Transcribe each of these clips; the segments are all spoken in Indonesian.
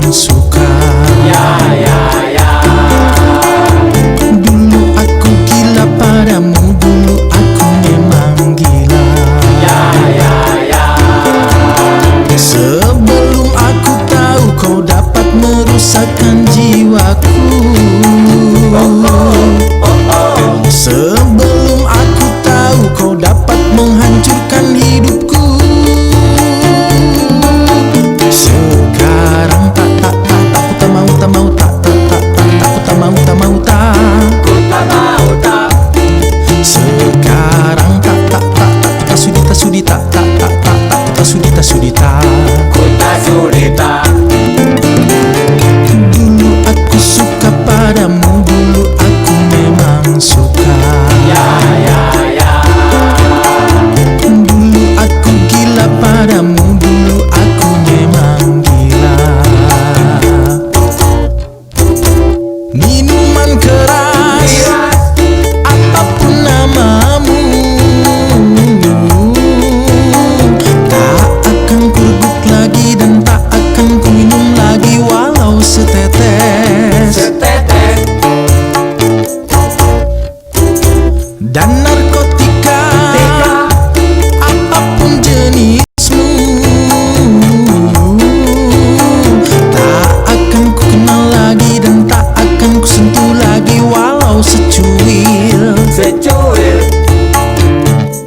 memang suka. Ya ya ya. Dulu aku gila padamu, dulu aku memang gila. Ya ya ya. Sebelum aku tahu kau dapat merusakkan jiwaku. Sebelum aku tahu kau dapat menghancurkan hidupku. Sekarang tak aku tak mau tak aku tak mau Ku tak mau tak. Sekarang tak sudi tak sudi tak. Ku tak sudi tak. Dulu aku suka padamu, dulu aku memang suka. Ya ya ya. Dulu aku gila padamu, dulu aku memang gila. Minuman keras, apapun namamu, tak akan kurebut lagi dan tak akan ku minum lagi walau setetes. Setetes. Dan narkotika, apapun jenismu, tak akan ku kenal lagi dan tak akan ku sentuh lagi walau secuil. Secuil.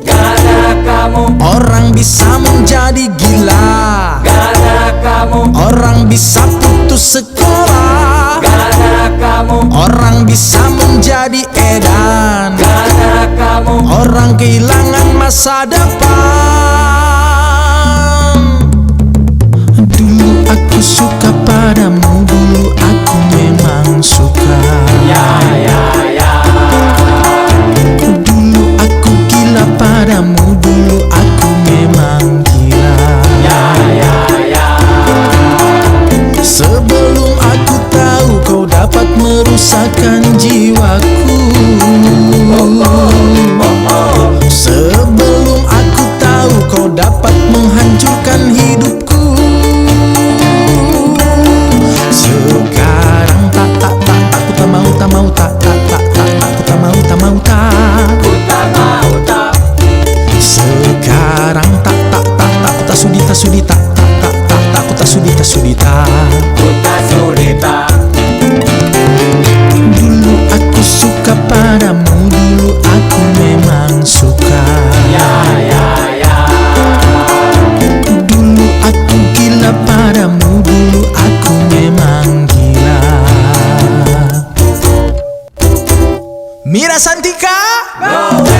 Gara kamu. Orang bisa menjadi gila, Gara kamu. orang bisa putus sekolah, Gara kamu. orang bisa menjadi edan, Gara kamu. orang kehilangan masa depan. Dulu aku suka padamu, dulu aku memang suka. Ya ya ya. Dulu aku gila padamu, dulu aku memang gila. Ya ya ya. Sebelum aku tahu kau dapat merusakkan jiwaku. Sebelum aku tahu kau dapat menghancurkan hidupku. Sekarang tak aku tak mau tak aku tak mau tak. Ku tak mau tak. Sekarang tak aku tak sudi tak aku tak sudi tak. Ku tak sudi tak. Dulu aku suka padamu, dulu aku memang suka. Ya ya ya. Dulu aku gila padamu, dulu aku memang gila. Mira Santika. Go.